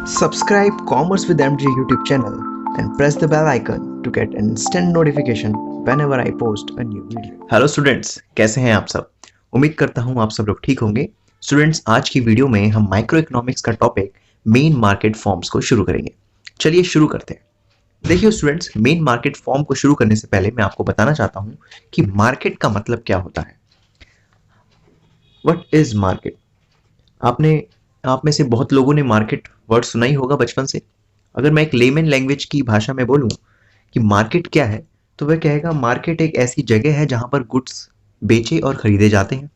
Subscribe Commerce with MJ YouTube channel and press the bell icon to get instant notification whenever I post a new video. Hello students, कैसे हैं आप सब। उम्मीद करता हूं आप सब लोग ठीक होंगे। स्टूडेंट्स, आज की वीडियो में हम माइक्रो इकोनॉमिक्स का टॉपिक मेन मार्केट फॉर्म्स को शुरू करेंगे। चलिए शुरू करते हैं। देखिए स्टूडेंट्स, मेन मार्केट फॉर्म को शुरू करने से पहले मैं आपको बताना चाहता हूं कि मार्केट का मतलब क्या होता है। What is market? आप में से बहुत लोगों ने मार्केट वर्ड सुना ही होगा बचपन से। अगर मैं एक लेमन लैंग्वेज की भाषा में बोलूं कि मार्केट क्या है, तो वह कहेगा मार्केट एक ऐसी जगह है जहां पर गुड्स बेचे और खरीदे जाते हैं।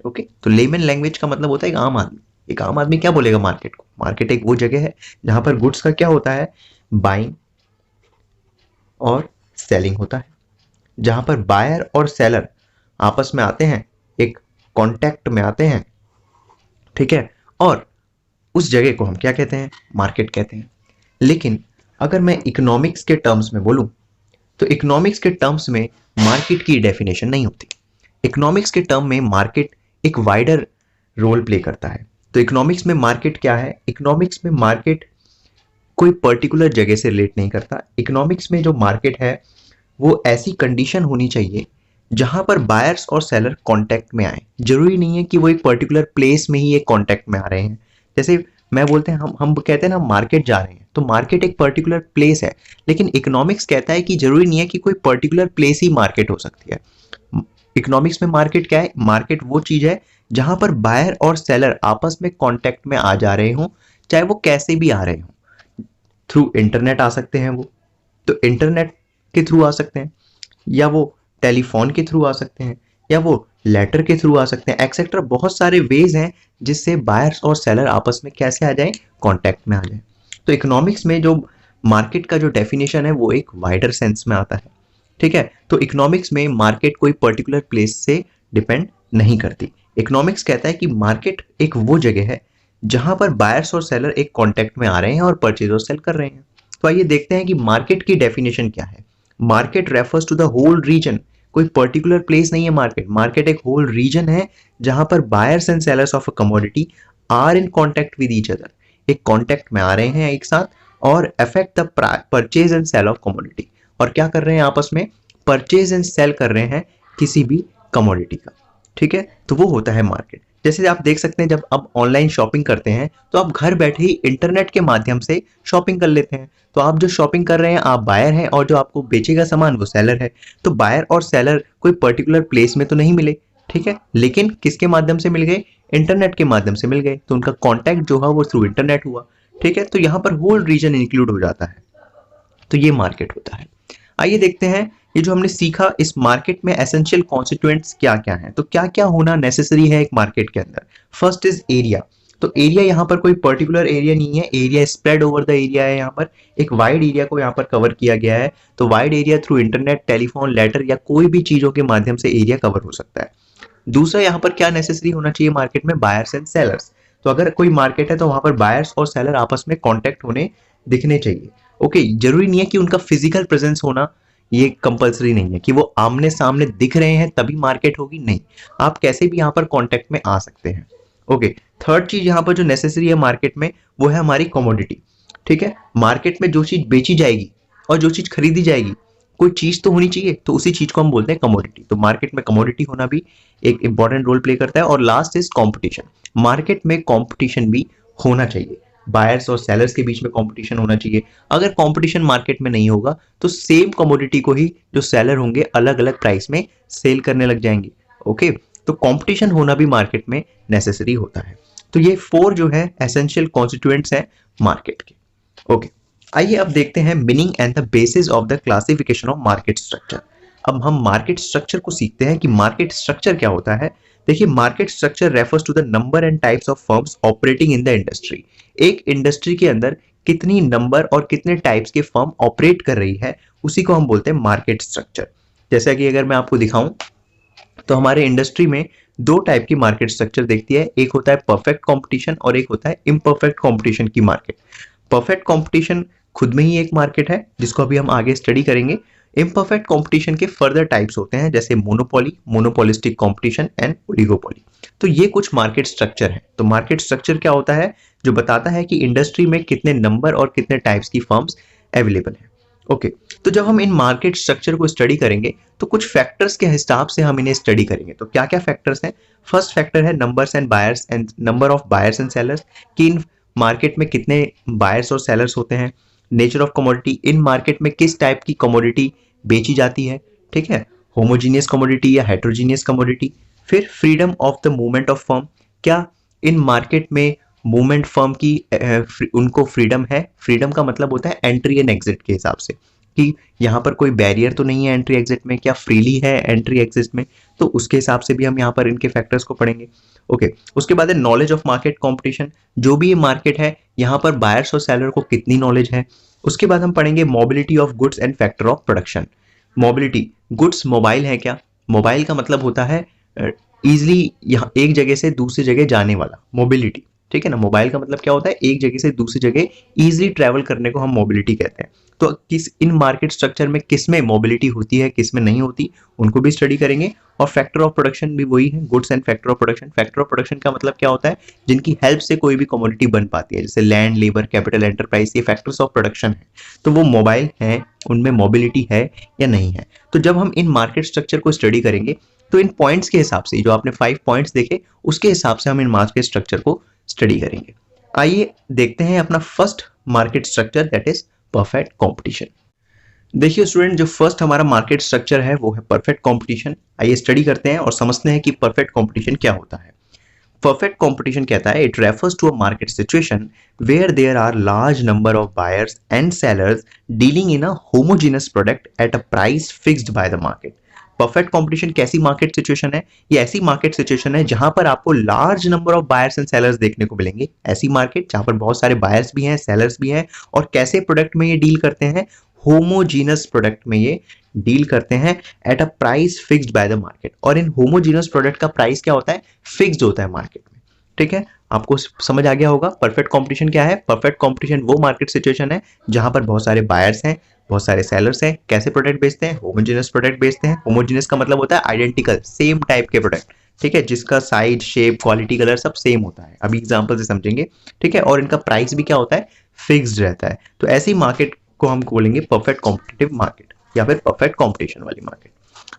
ओके, तो लेमन लैंग्वेज का मतलब होता है एक आम आदमी। एक आम आदमी क्या बोलेगा मार्केट को? मार्केट एक वो जगह है जहां पर गुड्स का क्या होता है, बाइंग और सेलिंग होता है, जहां पर बायर और सेलर आपस में आते हैं, एक कॉन्टैक्ट में आते हैं, ठीक है। और उस जगह को हम क्या कहते हैं? मार्केट कहते हैं। लेकिन अगर मैं इकोनॉमिक्स के टर्म्स में बोलूं, तो इकोनॉमिक्स के टर्म्स में मार्केट की डेफिनेशन नहीं होती। इकोनॉमिक्स के टर्म में मार्केट एक वाइडर रोल प्ले करता है। तो इकोनॉमिक्स में मार्केट क्या है? इकोनॉमिक्स में मार्केट कोई पर्टिकुलर जगह से रिलेट नहीं करता। इकोनॉमिक्स में जो मार्केट है वो ऐसी कंडीशन होनी चाहिए जहां पर बायर्स और सेलर कांटेक्ट में आए। जरूरी नहीं है कि वो एक पर्टिकुलर प्लेस में ही एक कांटेक्ट में आ रहे हैं। जैसे मैं बोलते हैं, हम कहते हैं ना मार्केट जा रहे हैं, तो मार्केट एक पर्टिकुलर प्लेस है। लेकिन इकोनॉमिक्स कहता है कि जरूरी नहीं है कि कोई पर्टिकुलर प्लेस ही मार्केट हो सकती है। इकोनॉमिक्स में मार्केट क्या है? मार्केट वो चीज है जहां पर बायर और सेलर आपस में कांटेक्ट में आ जा रहे हों, चाहे वो कैसे भी आ रहे हों। थ्रू इंटरनेट आ सकते हैं वो, तो इंटरनेट के थ्रू आ सकते हैं, या वो टेलीफोन के थ्रू आ सकते हैं, या वो लेटर के थ्रू आ सकते हैं, एक्सेट्रा। बहुत सारे वेज हैं जिससे बायर्स और सेलर आपस में कैसे आ जाएं, कांटेक्ट में आ जाएं। तो इकोनॉमिक्स में जो मार्केट का जो डेफिनेशन है वो एक वाइडर सेंस में आता है, ठीक है। तो इकोनॉमिक्स में मार्केट कोई पर्टिकुलर प्लेस से डिपेंड नहीं करती। इकोनॉमिक्स कहता है कि मार्केट एक वो जगह है जहां पर बायर्स और सेलर एक कांटेक्ट में आ रहे हैं और परचेज और सेल कर रहे हैं। तो आइए देखते हैं कि मार्केट की डेफिनेशन क्या है। Market refers to the whole region. कोई पर्टिकुलर प्लेस नहीं है मार्केट। मार्केट एक होल रीजन है जहां पर buyers and sellers of a commodity are in contact with each other. एक कांटेक्ट में आ रहे हैं एक साथ और affect the purchase and sale of commodity. और क्या कर रहे हैं? आपस में परचेज एंड सेल कर रहे हैं किसी भी कमोडिटी का, ठीक है। तो वो होता है मार्केट। जैसे आप देख सकते हैं, जब आप ऑनलाइन शॉपिंग करते हैं तो आप घर बैठे ही इंटरनेट के माध्यम से शॉपिंग कर लेते हैं। तो आप जो शॉपिंग कर रहे हैं, आप बायर हैं, और जो आपको बेचेगा सामान वो सेलर है। तो बायर और सेलर कोई पर्टिकुलर प्लेस में तो नहीं मिले, ठीक है, लेकिन किसके माध्यम से मिल गए? इंटरनेट के माध्यम से मिल गए। तो उनका कॉन्टैक्ट जो है वो थ्रू इंटरनेट हुआ, ठीक है। तो यहाँ पर होल रीजन इंक्लूड हो जाता है। तो ये मार्केट होता है। आइए देखते हैं ये जो हमने सीखा, इस मार्केट में एसेंशियल कॉन्स्टिट्यूएंट्स क्या क्या हैं। तो क्या क्या होना नेसेसरी है एक मार्केट के अंदर? First is area. तो एरिया यहाँ पर कोई पर्टिकुलर एरिया नहीं है, area spread over the area है। यहाँ पर एक वाइड एरिया को यहाँ पर कवर किया गया है। तो wide area through internet, telephone, letter या कोई भी चीजों के माध्यम से एरिया कवर हो सकता है। दूसरा, यहाँ पर क्या नेसेसरी होना चाहिए मार्केट में? Buyers and sellers. तो अगर कोई मार्केट है तो वहां पर बायर्स और सेलर आपस में कॉन्टेक्ट होने दिखने चाहिए। ओके, जरूरी नहीं है कि उनका फिजिकल प्रेजेंस होना, ये कंपलसरी नहीं है कि वो आमने सामने दिख रहे हैं तभी मार्केट होगी, नहीं। आप कैसे भी यहाँ पर कांटेक्ट में आ सकते हैं। ओके, थर्ड चीज यहाँ पर जो नेसेसरी है मार्केट में वो है हमारी कमोडिटी, ठीक है। मार्केट में जो चीज बेची जाएगी और जो चीज खरीदी जाएगी, कोई चीज तो होनी चाहिए, तो उसी चीज को हम बोलते हैं कमोडिटी। तो मार्केट में कमोडिटी होना भी एक इंपॉर्टेंट रोल प्ले करता है। और लास्ट इज कॉम्पिटिशन। मार्केट में कॉम्पिटिशन भी होना चाहिए, बायर्स और सेलर्स के बीच में कंपटीशन होना चाहिए। अगर कंपटीशन मार्केट में नहीं होगा तो सेम कमोडिटी को ही जो सेलर होंगे अलग अलग प्राइस में सेल करने लग जाएंगे। ओके, तो कंपटीशन होना भी मार्केट में नेसेसरी होता है। तो ये 4 जो है एसेंशियल कॉन्स्टिट्यूएंट्स हैं मार्केट के। ओके, आइए अब देखते हैं meaning and the basis of the classification of market structure. अब हम मार्केट स्ट्रक्चर को सीखते हैं कि मार्केट स्ट्रक्चर क्या होता है। देखिए, market structure refers to the number and types of firms operating in the industry. एक इंडस्ट्री के अंदर कितनी नंबर और कितने टाइप्स के फर्म ऑपरेट कर रही है, उसी को हम बोलते हैं मार्केट स्ट्रक्चर। जैसा कि अगर मैं आपको दिखाऊं तो हमारे इंडस्ट्री में 2 टाइप की मार्केट स्ट्रक्चर देखती है। एक होता है परफेक्ट कंपटीशन और एक होता है इम्परफेक्ट कंपटीशन की मार्केट। परफेक्ट कंपटीशन खुद में ही एक मार्केट है जिसको अभी हम आगे स्टडी करेंगे। इम्परफेक्ट कंपटीशन के फर्दर टाइप्स होते हैं जैसे monopoly, monopolistic competition and oligopoly. तो ये कुछ मार्केट स्ट्रक्चर है। तो मार्केट स्ट्रक्चर क्या होता है? जो बताता है कि इंडस्ट्री में कितने नंबर और कितने टाइप्स की फर्म्स अवेलेबल है। ओके, तो जब हम इन मार्केट स्ट्रक्चर को स्टडी करेंगे तो कुछ फैक्टर्स के हिसाब से हम इन्हें स्टडी करेंगे। तो क्या क्या फैक्टर्स हैं? फर्स्ट फैक्टर है numbers and buyers and number of buyers and sellers, कि इन मार्केट में कितने बायर्स और सेलर्स होते हैं। Nature of commodity, in market में किस टाइप की कमोडिटी बेची जाती है, ठीक है, होमोजीनियस कमोडिटी या हेट्रोजीनियस कमोडिटी। फिर freedom of the movement of firm, क्या इन मार्केट में मूवमेंट फर्म की उनको फ्रीडम है। फ्रीडम का मतलब होता है एंट्री एंड एग्जिट के हिसाब से, कि यहाँ पर कोई बैरियर तो नहीं है एंट्री एग्जिट में, क्या फ्रीली है एंट्री एग्जिट में, तो उसके हिसाब से भी हम यहाँ पर इनके फैक्टर्स को पढ़ेंगे। ओके, उसके बाद है नॉलेज ऑफ मार्केट कॉम्पिटिशन, जो भी ये मार्केट है यहाँ पर बायर्स और सेलर को कितनी नॉलेज है। उसके बाद हम पढ़ेंगे mobility of goods and factor of production. Mobility, goods mobile है क्या? मोबाइल का मतलब होता है इजिली यहाँ एक जगह से दूसरी जगह जाने वाला, मोबिलिटी, ठीक है ना। मोबाइल का मतलब क्या होता है? एक जगह से दूसरी जगह इजिली ट्रैवल करने को हम मोबिलिटी कहते हैं। तो किस इन मार्केट स्ट्रक्चर में किस में मोबिलिटी होती है, किस में नहीं होती, उनको भी स्टडी करेंगे। और फैक्टर ऑफ प्रोडक्शन भी वही है, goods and factor of production. Factor of production का मतलब क्या होता है? जिनकी हेल्प से कोई भी कमोडिटी बन पाती है, जैसे लैंड, लेबर, कैपिटल, एंटरप्राइज, ये फैक्टर्स ऑफ प्रोडक्शन है। तो वो मोबाइल है, उनमें मोबिलिटी है या नहीं है। तो जब हम इन मार्केट स्ट्रक्चर को स्टडी करेंगे तो इन पॉइंट्स के हिसाब से, जो आपने 5 पॉइंट्स देखे, उसके हिसाब से हम इन मार्केट स्ट्रक्चर को स्टडी करेंगे। आइए देखते हैं अपना first market structure, that is perfect competition. देखिए स्टूडेंट, जो फर्स्ट हमारा मार्केट स्ट्रक्चर है वो है परफेक्ट कंपटीशन। आइए स्टडी करते हैं और समझते हैं कि परफेक्ट कंपटीशन क्या होता है। परफेक्ट कंपटीशन कहता है, it refers to a market situation where there are large number of buyers and sellers dealing in a homogeneous product at a price fixed by the market. Perfect competition कैसी market situation है? ये ऐसी market situation है जहां पर आपको large number of buyers and sellers देखने को मिलेंगे। ऐसी मार्केट जहां पर बहुत सारे बायर्स भी हैं, सेलर्स भी हैं, और कैसे प्रोडक्ट में ये डील करते हैं? होमोजीनस प्रोडक्ट में ये डील करते हैं eight a price fixed by the market. और इन होमोजीनस प्रोडक्ट का प्राइस क्या होता है? फिक्स्ड होता है मार्केट में, ठीक है। आपको समझ आ गया होगा परफेक्ट कंपटीशन क्या है। परफेक्ट कंपटीशन वो मार्केट सिचुएशन है जहां पर बहुत सारे बायर्स हैं, बहुत सारे सेलर्स हैं, कैसे प्रोडक्ट बेचते हैं? होमोजेनस प्रोडक्ट बेचते हैं। होमोजेनस का मतलब होता है आइडेंटिकल, सेम टाइप के प्रोडक्ट, ठीक है, जिसका साइज, शेप, क्वालिटी, कलर सब सेम होता है। अभी एग्जांपल से समझेंगे, ठीक है। और इनका प्राइस भी क्या होता है? फिक्स्ड रहता है। तो ऐसी मार्केट को हम बोलेंगे परफेक्ट कॉम्पिटिटिव मार्केट या फिर परफेक्ट कॉम्पिटिशन वाली मार्केट।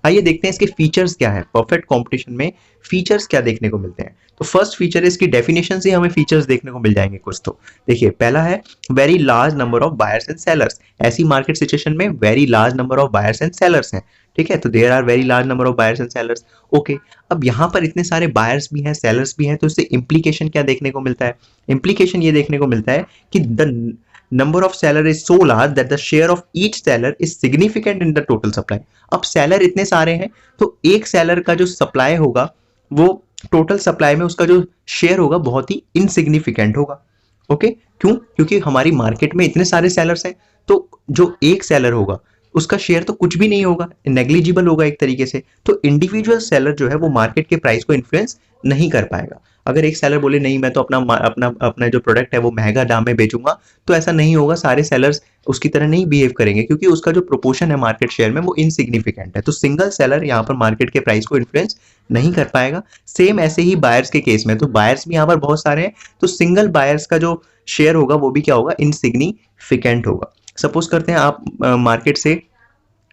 आइए देखते हैं इसके फीचर्स क्या है। परफेक्ट कंपटीशन में फीचर्स क्या देखने को मिलते हैं? तो फर्स्ट फीचर, इसकी डेफिनेशन से हमें फीचर्स देखने को मिल जाएंगे कुछ। तो देखिए, पहला है very large number of buyers and sellers. ऐसी मार्केट सिचुएशन में very large number of buyers and sellers हैं, ठीक है। तो there are very large number of buyers and sellers. Okay, अब यहाँ पर इतने सारे बायर्स भी हैं, सेलर्स भी हैं, तो इससे इंप्लीकेशन क्या देखने को मिलता है? इंप्लीकेशन ये देखने को मिलता है कि the number of seller is so large that the share of each seller is significant in the total supply। अब सेलर इतने सारे हैं तो एक सेलर का जो सप्लाई होगा वो टोटल सप्लाई में उसका जो शेयर होगा बहुत ही इनसिग्निफिकेंट होगा। ओके, क्यों? क्योंकि हमारी मार्केट में इतने सारे सेलर्स हैं तो जो एक सेलर होगा उसका शेयर तो कुछ भी नहीं होगा, नेग्लिजिबल होगा एक तरीके से। तो इंडिविजुअल सेलर जो है वो मार्केट के प्राइस को इन्फ्लुएंस नहीं कर पाएगा। अगर एक सेलर बोले नहीं मैं तो अपना जो प्रोडक्ट है वो महंगा दाम में बेचूंगा, तो ऐसा नहीं होगा। सारे सेलर्स उसकी तरह नहीं बिहेव करेंगे क्योंकि उसका जो प्रोपोर्शन है मार्केट शेयर में वो इनसिग्निफिकेंट है। तो सिंगल सेलर यहाँ पर मार्केट के प्राइस को इन्फ्लुएंस नहीं कर पाएगा। सेम ऐसे ही बायर्स के केस में, तो बायर्स भी यहाँ पर बहुत सारे हैं, तो सिंगल बायर्स का जो शेयर होगा वो भी क्या होगा? इनसिग्निफिकेंट होगा। सपोज करते हैं आप मार्केट से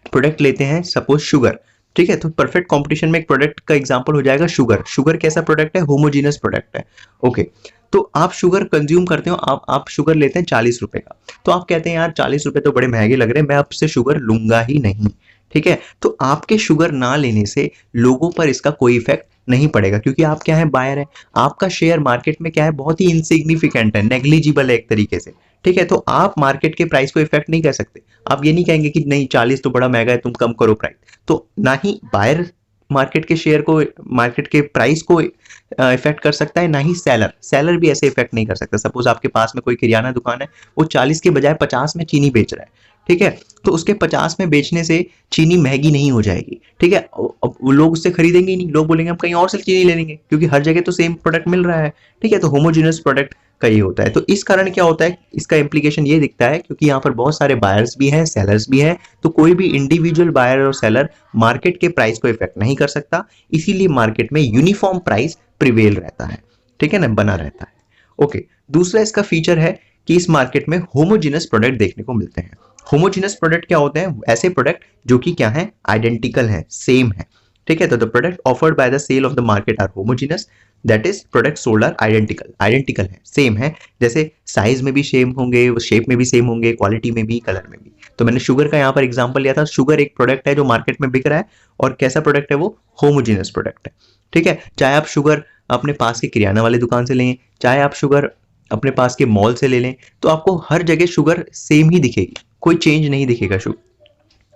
प्रोडक्ट लेते हैं, सपोज शुगर, ठीक है। तो परफेक्ट कंपटीशन में एक प्रोडक्ट का एग्जांपल हो जाएगा शुगर। शुगर कैसा प्रोडक्ट है? होमोजीनस प्रोडक्ट है। ओके, तो आप शुगर कंज्यूम करते हो, आप शुगर लेते हैं 40 रुपए का, तो आप कहते हैं यार 40 रुपए तो बड़े महंगे लग रहे हैं, मैं आपसे शुगर लूंगा ही नहीं, ठीक है। तो आपके शुगर ना लेने से लोगों पर इसका कोई इफेक्ट नहीं पड़ेगा क्योंकि आप क्या है? बायर है। आपका शेयर मार्केट में क्या है? बहुत ही इनसिग्निफिकेंट है, नेग्लिजिबल है एक तरीके से, ठीक है। तो आप मार्केट के प्राइस को इफेक्ट नहीं कर सकते। आप ये नहीं कहेंगे कि नहीं 40 तो बड़ा महंगा है, तुम कम करो प्राइस। तो ना ही बायर मार्केट के शेयर को, मार्केट के प्राइस को इफेक्ट कर सकता है, ना ही सेलर भी ऐसे इफेक्ट नहीं कर सकता। सपोज आपके पास में कोई किराना दुकान है, वो 40 के बजाय 50 में चीनी बेच रहा है, ठीक है। तो उसके 50 में बेचने से चीनी महंगी नहीं हो जाएगी, ठीक है। अब वो लोग उससे खरीदेंगे ही नहीं, लोग बोलेंगे हम कहीं और से चीनी ले लेंगे क्योंकि हर जगह तो सेम प्रोडक्ट मिल रहा है, ठीक है। तो होमोजेनस प्रोडक्ट का ये होता है। तो इस कारण क्या होता है, इसका इम्प्लीकेशन ये दिखता है क्योंकि यहाँ पर बहुत सारे बायर्स भी हैं, सेलर्स भी हैं, तो कोई भी इंडिविजुअल बायर और सेलर मार्केट के प्राइस को इफेक्ट नहीं कर सकता, इसीलिए मार्केट में यूनिफॉर्म प्राइस प्रिवेल रहता है, ठीक है ना, बना रहता है। ओके, दूसरा इसका फीचर है कि इस मार्केट में होमोजेनस प्रोडक्ट देखने को मिलते हैं। होमोजेनस प्रोडक्ट क्या होते हैं, ऐसे प्रोडक्ट जो कि क्या है, आइडेंटिकल है, सेम है, ठीक है। तो the product offered by the sale of the market are homogeneous, that is product sold are identical, identical है, सेम है, जैसे साइज में भी सेम होंगे, शेप में भी सेम होंगे, क्वालिटी में भी, कलर में भी। तो मैंने शुगर का यहाँ पर एग्जांपल लिया था, शुगर एक प्रोडक्ट है जो मार्केट में बिक रहा है, और कैसा प्रोडक्ट है वो, होमोजेनस प्रोडक्ट है, ठीक है। चाहे आप शुगर अपने पास के किराना वाले दुकान से लें, चाहे आप शुगर अपने पास के मॉल से ले लें, तो आपको हर जगह शुगर सेम ही दिखेगी, कोई चेंज नहीं दिखेगा शुगर।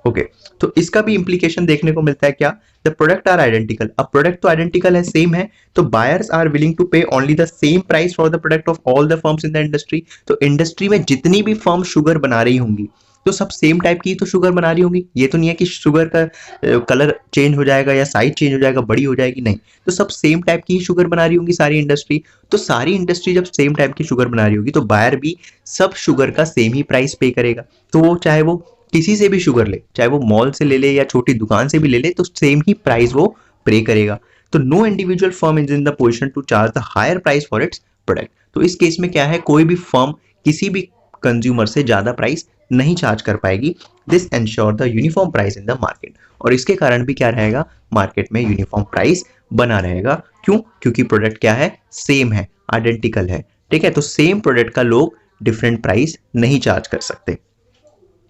ओके, तो इसका भी इंप्लीकेशन देखने को मिलता है क्या, द प्रोडक्ट आर आइडेंटिकल, अब प्रोडक्ट तो आइडेंटिकल है, सेम है, तो बायर्स आर विलिंग टू पे only the same price for the product of all the firms in the industry. तो इंडस्ट्री में जितनी भी फर्म शुगर बना रही होंगी तो सब सेम टाइप की तो शुगर बना रही होंगी, ये तो नहीं है कि शुगर का कलर चेंज हो जाएगा या साइज चेंज हो जाएगा, बड़ी हो जाएगी, नहीं, तो सब सेम टाइप की ही शुगर बना रही होंगी सारी इंडस्ट्री। तो सारी इंडस्ट्री जब सेम टाइप की शुगर बना रही होगी तो बायर भी सब शुगर का सेम ही प्राइस पे करेगा। तो वो चाहे वो किसी से भी शुगर ले, चाहे वो मॉल से ले ले या छोटी दुकान से भी ले ले, तो सेम ही प्राइस वो पे करेगा। तो no individual firm is in the position to charge the higher price for its product. तो इस केस में क्या है, कोई भी फर्म किसी भी कंज्यूमर से ज्यादा प्राइस नहीं चार्ज कर पाएगी। This ensure the uniform price in the market, और इसके कारण भी क्या रहेगा, मार्केट में यूनिफॉर्म प्राइस बना रहेगा। क्यों, क्योंकि प्रोडक्ट क्या है, सेम है, आइडेंटिकल है, ठीक है। तो सेम प्रोडक्ट का लोग डिफरेंट प्राइस नहीं चार्ज कर सकते।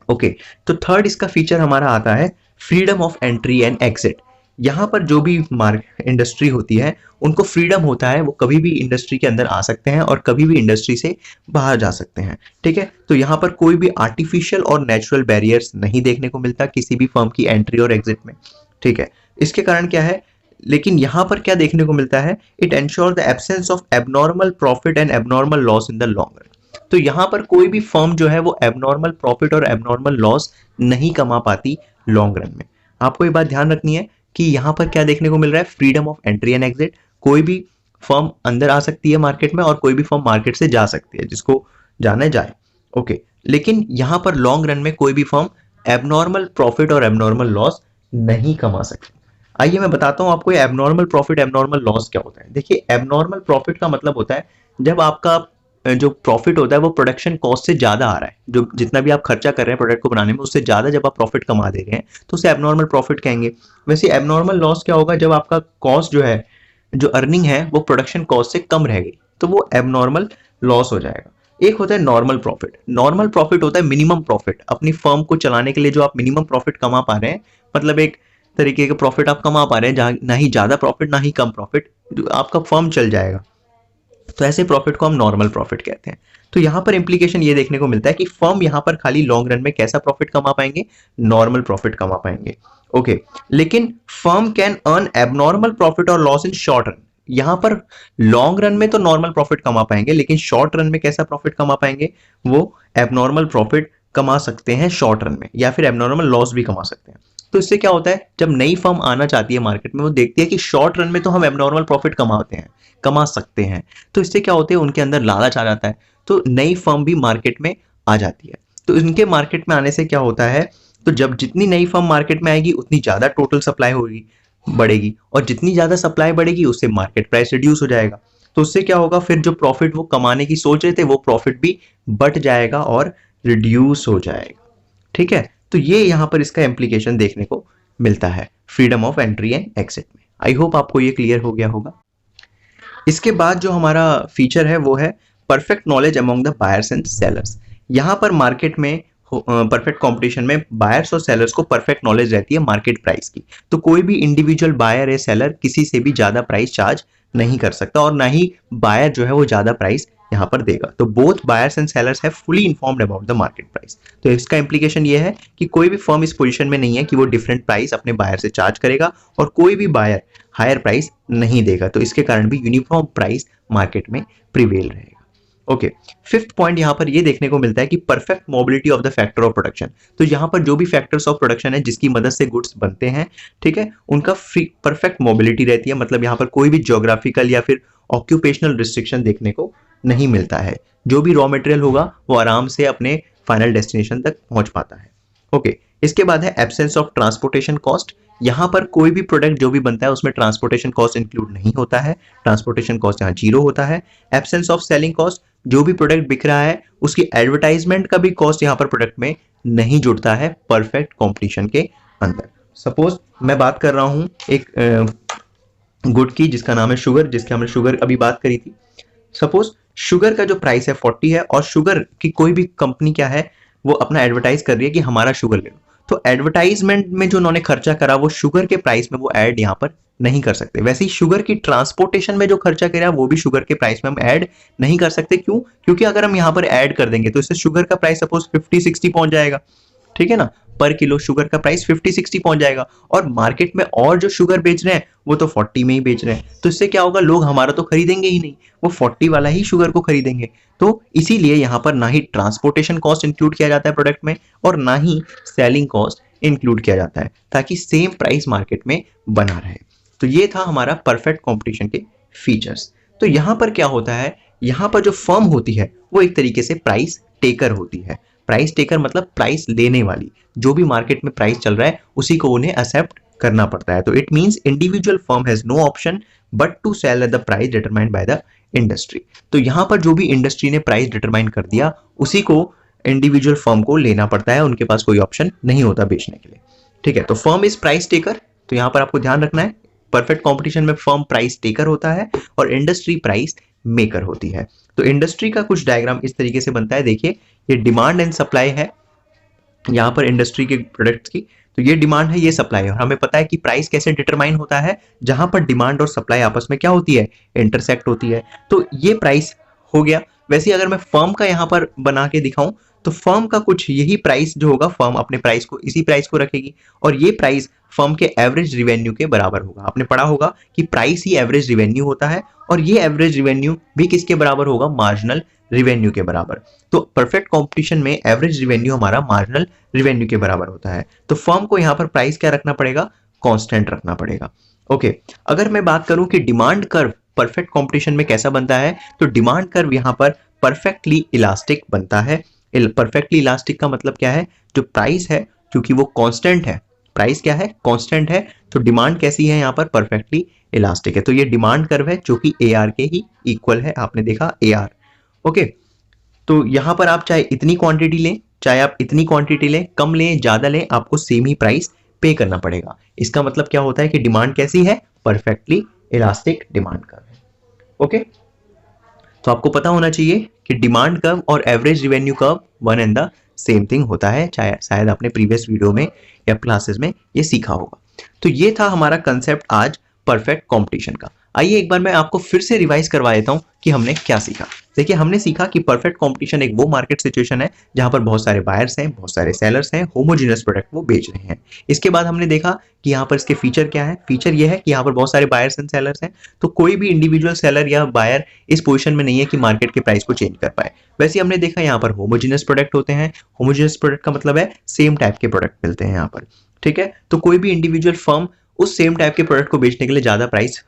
ओके, तो थर्ड इसका फीचर हमारा आता है freedom of entry and exit. यहाँ पर जो भी इंडस्ट्री होती है उनको फ्रीडम होता है, वो कभी भी इंडस्ट्री के अंदर आ सकते हैं और कभी भी इंडस्ट्री से बाहर जा सकते हैं, ठीक है। तो यहाँ पर कोई भी आर्टिफिशियल और नेचुरल बैरियर्स नहीं देखने को मिलता किसी भी फर्म की एंट्री और एग्जिट में, ठीक है। इसके कारण क्या है, लेकिन यहाँ पर क्या देखने को मिलता है, it ensure the absence of abnormal profit and abnormal loss in the long run. तो यहाँ पर कोई भी फर्म जो है वो एबनॉर्मल प्रॉफिट और एबनॉर्मल लॉस नहीं कमा पाती लॉन्ग रन में। आपको ये बात ध्यान रखनी है कि यहाँ पर क्या देखने को मिल रहा है, freedom of entry and exit, कोई भी फर्म अंदर आ सकती है मार्केट में और कोई भी फर्म मार्केट से जा सकती है, जिसको जाना जाए, ओके। लेकिन यहाँ पर लॉन्ग रन में कोई भी फर्म एबनॉर्मल प्रॉफिट और एबनॉर्मल लॉस नहीं कमा सकती। आइए मैं बताता हूँ आपको ये एबनॉर्मल प्रॉफिट एबनॉर्मल लॉस क्या होता है। देखिए, एबनॉर्मल प्रॉफिट का मतलब होता है जब आपका जो प्रॉफिट होता है वो प्रोडक्शन कॉस्ट से ज्यादा आ रहा है, जो जितना भी आप खर्चा कर रहे हैं प्रोडक्ट को बनाने में उससे ज्यादा जब आप प्रॉफिट कमा दे रहे हैं तो उसे एबनॉर्मल प्रॉफिट कहेंगे। वैसे एबनॉर्मल लॉस क्या होगा, जब आपका कॉस्ट जो है, जो अर्निंग है वो प्रोडक्शन कॉस्ट से कम रह गई, तो वो एबनॉर्मल लॉस हो जाएगा। एक होता है नॉर्मल प्रॉफिट। नॉर्मल प्रॉफिट होता है मिनिमम प्रॉफिट, अपनी फर्म को चलाने के लिए जो आप मिनिमम प्रॉफिट कमा पा रहे हैं, मतलब एक तरीके का प्रॉफिट आप कमा पा रहे हैं जहां ना ही ज्यादा प्रॉफिट ना ही कम प्रॉफिट, आपका फर्म चल जाएगा, तो ऐसे प्रॉफिट को हम नॉर्मल प्रॉफिट कहते हैं। तो यहां पर इंप्लीकेशन ये देखने को मिलता है कि फर्म यहां पर खाली लॉन्ग रन में कैसा प्रॉफिट कमा पाएंगे, नॉर्मल प्रॉफिट कमा पाएंगे, ओके। लेकिन firm can earn abnormal profit और लॉस इन शॉर्ट रन। यहां पर लॉन्ग रन में तो नॉर्मल प्रॉफिट कमा पाएंगे, लेकिन शॉर्ट रन में कैसा प्रॉफिट कमा पाएंगे, वो एबनॉर्मल प्रॉफिट कमा सकते हैं शॉर्ट रन में, या फिर एबनॉर्मल लॉस भी कमा सकते हैं। तो इससे क्या होता है, जब नई फर्म आना चाहती है मार्केट में, वो देखती है कि शॉर्ट रन में तो हम एबनॉर्मल प्रॉफिट कमा सकते हैं, तो इससे क्या होता है, उनके अंदर लालच आ जाता है, तो नई फर्म भी मार्केट में आ जाती है। तो इनके मार्केट में आने से क्या होता है, तो जब जितनी नई फर्म मार्केट में आएगी उतनी ज्यादा टोटल सप्लाई होगी, बढ़ेगी, और जितनी ज्यादा सप्लाई बढ़ेगी उससे मार्केट प्राइस रिड्यूस हो जाएगा। तो उससे क्या होगा, फिर जो प्रॉफिट वो कमाने की सोच रहे थे वो प्रॉफिट भी बढ़ जाएगा और रिड्यूस हो जाएगा, ठीक है। तो ये यहाँ पर इसका इम्प्लीकेशन देखने को मिलता है freedom of entry and exit में। आई होप आपको ये क्लियर हो गया होगा। इसके बाद जो हमारा फीचर है वो है perfect knowledge among the buyers and sellers. यहाँ पर मार्केट में परफेक्ट कंपटीशन में बायर्स और सेलर्स को परफेक्ट नॉलेज रहती है मार्केट प्राइस की, तो कोई भी इंडिविजुअल बायर या सेलर किसी से भी ज्यादा प्राइस चार्ज नहीं कर सकता, और ना ही बायर जो है वो ज्यादा प्राइस यहाँ पर देगा। तो both buyers and sellers have fully informed about the market price. तो इसका इंप्लीकेशन ये है कि कोई भी फर्म इस पोजीशन में नहीं है कि वो डिफरेंट प्राइस अपने बायर से चार्ज करेगा, और कोई भी बायर हायर प्राइस नहीं देगा। तो इसके कारण भी यूनिफॉर्म प्राइस मार्केट में प्रिवेल रहेगा। ओके, फिफ्थ पॉइंट यहाँ पर ये देखने को मिलता है कि perfect mobility of the factor of production. तो यहाँ पर जो भी फैक्टर्स ऑफ प्रोडक्शन है जिसकी मदद से गुड्स बनते हैं, ठीक है, उनका परफेक्ट मोबिलिटी रहती है। मतलब यहाँ पर कोई भी ज्योग्राफिकल या फिर ऑक्यूपेशनल रिस्ट्रिक्शन देखने को नहीं मिलता है। जो भी रॉ मटेरियल होगा वो आराम से अपने फाइनल डेस्टिनेशन तक पहुंच पाता है। ओके, इसके बाद है एब्सेंस ऑफ ट्रांसपोर्टेशन कॉस्ट। यहाँ पर कोई भी प्रोडक्ट जो भी बनता है उसमें ट्रांसपोर्टेशन कॉस्ट इंक्लूड नहीं होता है, ट्रांसपोर्टेशन कॉस्ट यहाँ 0 होता है। एब्सेंस ऑफ सेलिंग कॉस्ट, जो भी प्रोडक्ट बिक रहा है उसकी एडवर्टाइजमेंट का भी कॉस्ट यहाँ पर प्रोडक्ट में नहीं जुड़ता है परफेक्ट कॉम्पिटिशन के अंदर। सपोज मैं बात कर रहा हूँ एक गुड की जिसका नाम है शुगर, जिसके हमने शुगर अभी बात करी थी। सपोज शुगर का जो प्राइस है 40 है और शुगर की कोई भी कंपनी क्या है वो अपना एडवर्टाइज कर रही है कि हमारा शुगर ले लो, तो एडवर्टाइजमेंट में जो उन्होंने खर्चा करा वो शुगर के प्राइस में वो ऐड यहाँ पर नहीं कर सकते। वैसे ही शुगर की ट्रांसपोर्टेशन में जो खर्चा करा वो भी शुगर के प्राइस में हम ऐड नहीं कर सकते। क्यों? क्योंकि अगर हम यहाँ पर ऐड कर देंगे तो इससे शुगर का प्राइस सपोज 50-60 पहुंच जाएगा, ठीक है ना, पर किलो शुगर का प्राइस 50-60 पहुंच जाएगा और मार्केट में और जो शुगर बेच रहे हैं वो तो 40 में ही बेच रहे हैं, तो इससे क्या होगा, लोग हमारा तो खरीदेंगे ही नहीं, वो 40 वाला ही शुगर को खरीदेंगे। तो इसीलिए यहाँ पर ना ही ट्रांसपोर्टेशन कॉस्ट इंक्लूड किया जाता है प्रोडक्ट में और ना ही सेलिंग कॉस्ट इंक्लूड किया जाता है, ताकि सेम प्राइस मार्केट में बना रहे। तो ये था हमारा परफेक्ट कॉम्पिटिशन के फीचर्स। तो यहाँ पर क्या होता है, यहाँ पर जो फर्म होती है वो एक तरीके से प्राइस टेकर होती है। प्राइस टेकर मतलब प्राइस लेने वाली, जो भी मार्केट में प्राइस चल रहा है उसी को उन्हें एक्सेप्ट करना पड़ता है। तो it means individual firm has no option but to sell at the price determined by the industry. तो यहाँ पर जो भी इंडस्ट्री ने प्राइस डिटरमाइन कर दिया उसी को इंडिविजुअल फर्म को लेना पड़ता है, उनके पास कोई ऑप्शन नहीं होता बेचने के लिए, ठीक है। तो फर्म इज प्राइस टेकर, तो यहाँ पर आपको ध्यान रखना है परफेक्ट कॉम्पिटिशन में फर्म प्राइस टेकर होता है और इंडस्ट्री प्राइस मेकर होती है। तो इंडस्ट्री का कुछ डायग्राम इस तरीके से बनता है, देखिए ये डिमांड एंड सप्लाई है यहाँ पर इंडस्ट्री के प्रोडक्ट्स की। तो ये डिमांड है, ये सप्लाई है, और हमें पता है कि प्राइस कैसे डिटरमाइन होता है, जहां पर डिमांड और सप्लाई आपस में क्या होती है, इंटरसेक्ट होती है। तो ये प्राइस हो गया। वैसे अगर मैं फर्म का यहाँ पर बना के दिखाऊं तो फर्म का कुछ यही प्राइस जो होगा, फर्म अपने प्राइस को इसी प्राइस को रखेगी और ये प्राइस फर्म के एवरेज रिवेन्यू के बराबर होगा। आपने पढ़ा होगा कि प्राइस ही एवरेज रिवेन्यू होता है और ये एवरेज रिवेन्यू भी किसके बराबर होगा, मार्जिनल रिवेन्यू के बराबर। तो परफेक्ट कंपटीशन में एवरेज रिवेन्यू हमारा मार्जिनल रिवेन्यू के बराबर होता है। तो फर्म को यहाँ पर प्राइस क्या रखना पड़ेगा, कांस्टेंट रखना पड़ेगा। ओके, अगर मैं बात करूं कि डिमांड कर्व परफेक्ट कंपटीशन में कैसा बनता है, तो डिमांड कर्व यहाँ पर परफेक्टली इलास्टिक बनता है। परफेक्टली इलास्टिक का मतलब क्या है, जो प्राइस है क्योंकि वो कांस्टेंट है, प्राइस क्या है, कांस्टेंट है, तो डिमांड कैसी है यहाँ पर, परफेक्टली इलास्टिक है। तो ये डिमांड कर्व है जो कि AR के ही इक्वल है, आपने देखा AR। ओके, तो यहाँ पर आप चाहे इतनी क्वांटिटी लें, चाहे आप इतनी क्वांटिटी लें, कम लें ज्यादा लें, आपको सेम ही प्राइस पे करना पड़ेगा। इसका मतलब क्या होता है कि डिमांड कैसी है, परफेक्टली इलास्टिक डिमांड कर्व है। ओके, तो आपको पता होना चाहिए कि डिमांड कर्व और average revenue curve one and the same thing होता है, चाहे शायद आपने प्रीवियस वीडियो में या क्लासेस में ये सीखा होगा। तो ये था हमारा कंसेप्ट आज परफेक्ट कंपटीशन का। आइए एक बार मैं आपको फिर से रिवाइज करवा देता हूं कि हमने क्या सीखा। देखिए, हमने सीखा कि परफेक्ट कंपटीशन एक वो मार्केट सिचुएशन है जहां पर बहुत सारे बायर्स हैं, बहुत सारे सेलर्स हैं, होमोजेनियस प्रोडक्ट वो बेच रहे हैं। इसके बाद हमने देखा कि यहाँ पर इसके फीचर क्या है। फीचर ये है कि यहाँ पर बहुत सारे बायर्स एंड सेलर्स हैं, तो कोई भी इंडिविजुअल सेलर या बायर इस पोजीशन में नहीं है कि मार्केट के प्राइस को चेंज कर पाए। वैसे हमने देखा यहाँ पर होमोजेनियस प्रोडक्ट होते हैं। होमोजेनियस प्रोडक्ट का मतलब है सेम टाइप के प्रोडक्ट मिलते हैं यहाँ पर, ठीक है। तो कोई भी इंडिविजुअल फर्म उस सेम टाइप के प्रोडक्ट को बेचने के लिए ज्यादा प्राइस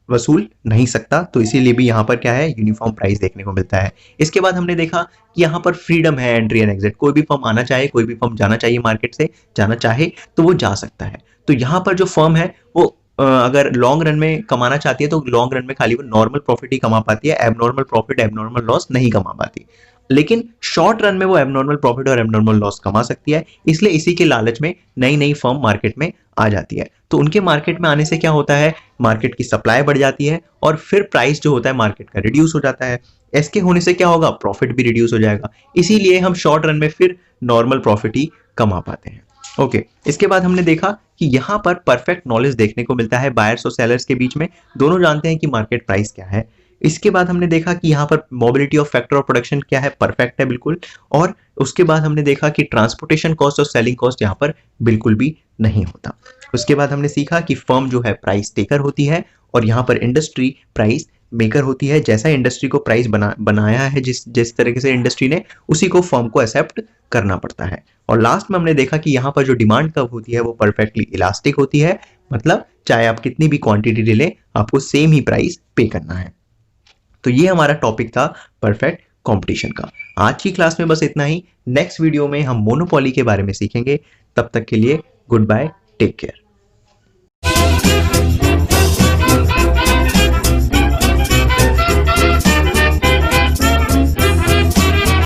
वसूल नहीं सकता, तो इसीलिए भी यहाँ पर क्या है, यूनिफॉर्म प्राइस देखने को मिलता है। इसके बाद हमने देखा कि यहाँ पर फ्रीडम है एंट्री एंड एग्जिट, कोई भी फर्म आना चाहे, कोई भी फर्म जाना चाहिए, मार्केट से जाना चाहे तो वो जा सकता है। तो यहाँ पर जो फर्म है वो अगर लॉन्ग रन में कमाना चाहती है तो लॉन्ग रन में खाली वो नॉर्मल प्रॉफिट ही कमा पाती है, एबनॉर्मल प्रॉफिट एबनॉर्मल लॉस नहीं कमा पाती। लेकिन शॉर्ट रन में वो एबनॉर्मल प्रॉफिट और एबनॉर्मल लॉस कमा सकती है, इसलिए इसी के लालच में नई नई फर्म मार्केट में आ जाती है। तो उनके मार्केट में आने से क्या होता है, मार्केट की सप्लाई बढ़ जाती है और फिर प्राइस जो होता है मार्केट का रिड्यूस हो जाता है। इसके होने से क्या होगा, प्रॉफिट भी रिड्यूस हो जाएगा, इसीलिए हम शॉर्ट रन में फिर नॉर्मल प्रॉफिट ही कमा पाते हैं। ओके, इसके बाद हमने देखा कि यहाँ पर परफेक्ट नॉलेज देखने को मिलता है बायर्स और सेलर्स के बीच में, दोनों जानते हैं कि मार्केट प्राइस क्या है। इसके बाद हमने देखा कि यहाँ पर mobility of factor of production क्या है, परफेक्ट है बिल्कुल। और उसके बाद हमने देखा कि ट्रांसपोर्टेशन कॉस्ट और सेलिंग कॉस्ट यहाँ पर बिल्कुल भी नहीं होता। उसके बाद हमने सीखा कि फर्म जो है प्राइस टेकर होती है और यहाँ पर इंडस्ट्री प्राइस मेकर होती है। जैसा इंडस्ट्री को प्राइस बनाया है, जिस तरीके से इंडस्ट्री ने, उसी को फर्म को एक्सेप्ट करना पड़ता है। और लास्ट में हमने देखा कि यहाँ पर जो डिमांड कर्व होती है वो परफेक्टली इलास्टिक होती है, मतलब चाहे आप कितनी भी क्वांटिटी ले लें आपको सेम ही प्राइस पे करना है। तो ये हमारा टॉपिक था परफेक्ट कंपटीशन का। आज की क्लास में बस इतना ही। नेक्स्ट वीडियो में हम मोनोपोली के बारे में सीखेंगे। तब तक के लिए गुड बाय, टेक केयर।